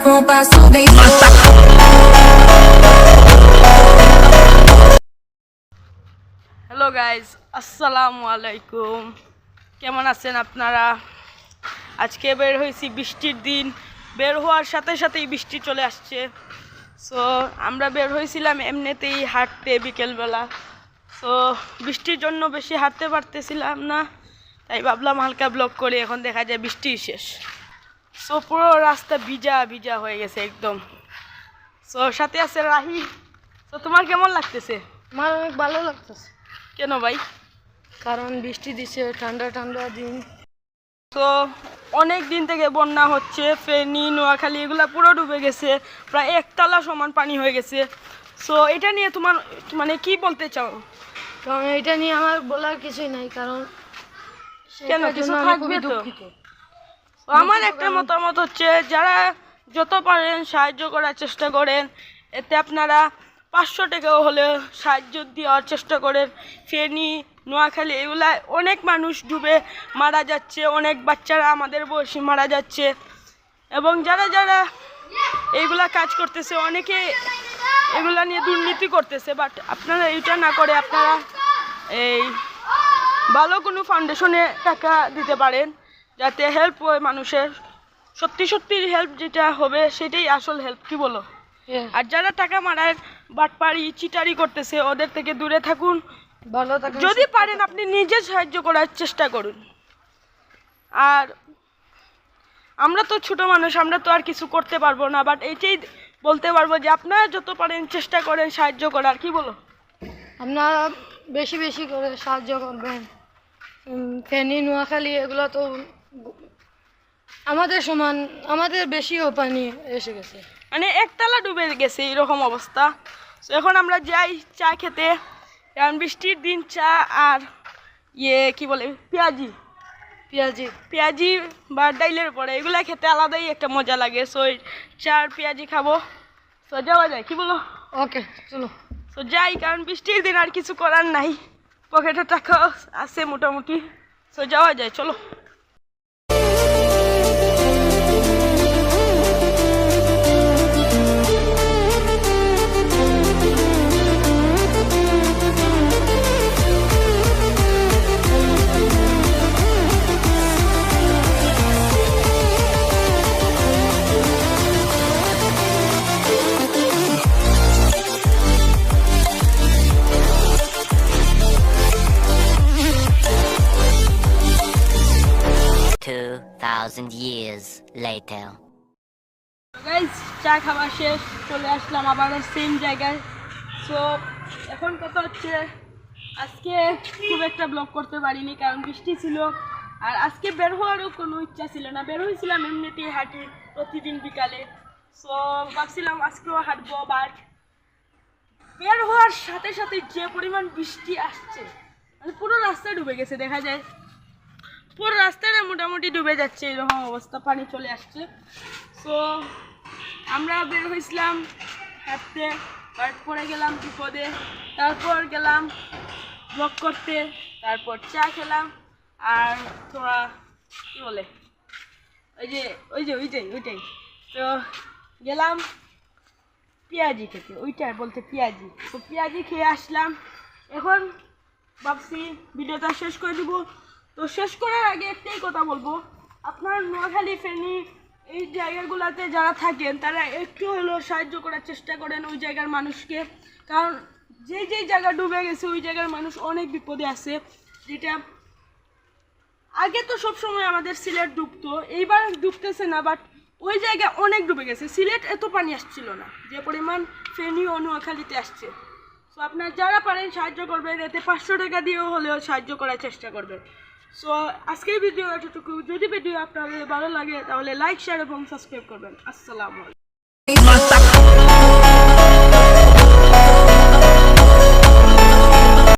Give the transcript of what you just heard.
con paso de hello guys, আসসালামু আলাইকুম। কেমন আছেন আপনারা? আজকে বের হয়েছি বৃষ্টির দিন। বের হওয়ার সাথে সাথেই বৃষ্টি চলে আসছে। সো আমরা বের হয়েছিলাম এমনিতেই হাঁটতে বিকেলবেলা। সো বৃষ্টির জন্য বেশি হাঁটতে পারতেছিলাম না, তাই ভাবলাম হালকা ব্লগ করে। এখন দেখা যায় বৃষ্টি শেষ। সো পুরো রাস্তা ভিজা ভিজা হয়ে গেছে একদম। সো সাথে আছে রাহি। তো তোমার কেমন লাগতেছে? আমার অনেক ভালো লাগতেছে। কেন ভাই? কারণ বৃষ্টি দিচ্ছে, ঠান্ডা ঠান্ডা দিন। তো অনেক দিন থেকে বন্যা হচ্ছে। ফেনী, নোয়াখালী এগুলো পুরো ডুবে গেছে, প্রায় একতলা সমান পানি হয়ে গেছে। সো এটা নিয়ে তোমার মানে কি বলতে চাও? কারণ এটা নিয়ে আমার বলার কিছুই নাই, কারণ কেন, সেটার কিছু জন্য আমি থাকবে খুবই তো? দুঃখিত। তো আমার একটা মতামত হচ্ছে, যারা যত পারেন সাহায্য করার চেষ্টা করেন। এতে আপনারা 500 টাকাও হলে সাহায্য দেওয়ার চেষ্টা করেন। ফেনী, নোয়াখালী এগুলা অনেক মানুষ ডুবে মারা যাচ্ছে, অনেক বাচ্চারা আমাদের বয়সী মারা যাচ্ছে। এবং যারা যারা এইগুলা কাজ করতেছে, অনেকে এগুলা নিয়ে দুর্নীতি করতেছে। বাট আপনারা এটা না করে আপনারা এই ভালো কোনো ফাউন্ডেশনে টাকা দিতে পারেন, যাতে হেল্প হয় মানুষের। সত্যি সত্যি হেল্প যেটা হবে সেটাই আসল হেল্প, কি বলো? আর যারা টাকা মারার বাটপাড়ি চিটারি করতেছে, ওদের থেকে দূরে থাকুন। ভালো থাকুন। যদি পারেন আপনি নিজে সাহায্য করার চেষ্টা করুন। আর আমরা তো ছোট মানুষ, আমরা তো আর কিছু করতে পারবো না। বাট এইটাই বলতে পারবো যে আপনারা যত পারেন চেষ্টা করেন সাহায্য করার, কি বলো? আপনারা বেশি বেশি করে সাহায্য করবেন। ফেনী, নোয়াখালী এগুলো তো আমাদের সমান, আমাদের বেশিও পানি এসে গেছে। মানে একতলা ডুবে গেছে এরকম অবস্থা। তো এখন আমরা যাই চা খেতে, কারণ বৃষ্টির দিন চা আর কি বলে পেঁয়াজি বা ডাইলের পরে এগুলা খেতে আলাদাই একটা মজা লাগে। সো চা আর পেঁয়াজি খাবো। তো যাওয়া যায়, কি বলো? ওকে, চলো। তো যাই, কারণ বৃষ্টির দিন আর কিছু করার নাই, পকেটে টাকা আছে মোটামুটি। তো যাওয়া যায়, চলো। Years later. গাইস, চা খাওয়া শেষ, চলে আসলাম আবার সেম জায়গায়। সো এখন কথা হচ্ছে, আজকে খুব একটা ব্লগ করতে পারিনি, কারণ বৃষ্টি ছিল। আর আজকে বের হওয়ারও কোনো ইচ্ছা ছিল না। বের হয়েছিলাম এমনিতেই হাঁটি প্রতিদিন বিকালে। সো ভাবছিলাম আজকেও হাঁটবো, বাট বের হওয়ার সাথে সাথে যে পরিমাণ বৃষ্টি আসছে, মানে পুরো রাস্তা ডুবে গেছে। দেখা যায় পুরো রাস্তাটা মোটামুটি ডুবে যাচ্ছে, এরকম অবস্থা, পানি চলে আসছে। সো আমরা বের হয়েছিলাম হাঁটতে, বাট পরে গেলাম বিপদে। তারপর গেলাম ব্লগ করতে, তারপর চা খেলাম। আর তোরা কী বলে ওইটাই তো গেলাম পেঁয়াজি খেতে, ওইটাই বলতে পেঁয়াজি। তো পেঁয়াজি খেয়ে আসলাম। এখন ভাবছি ভিডিওটা শেষ করে দিব। তো শেষ করার আগে একটাই কথা বলবো, আপনার নোয়াখালী, ফেনী এই জায়গাগুলোতে যারা থাকেন তারা একটু হলেও সাহায্য করার চেষ্টা করেন ওই জায়গার মানুষকে। কারণ যেই জায়গা ডুবে গেছে ওই জায়গার মানুষ অনেক বিপদে আছে। যেটা আগে তো সবসময় আমাদের সিলেট ডুবতো, এইবার ডুবতেছে না, বাট ওই জায়গায় অনেক ডুবে গেছে। সিলেট এত পানি আসছিল না যে পরিমাণ ফেনী ও নোয়াখালীতে আসছে। সো আপনার যারা পারেন সাহায্য করবেন, এতে 500 টাকা দিয়েও হলেও সাহায্য করার চেষ্টা করবেন। সো আজকের ভিডিও এতটুকু। যদি ভিডিও আপনাদের ভালো লাগে তাহলে লাইক, শেয়ার এবং সাবস্ক্রাইব করবেন। আসসালামু আলাইকুম।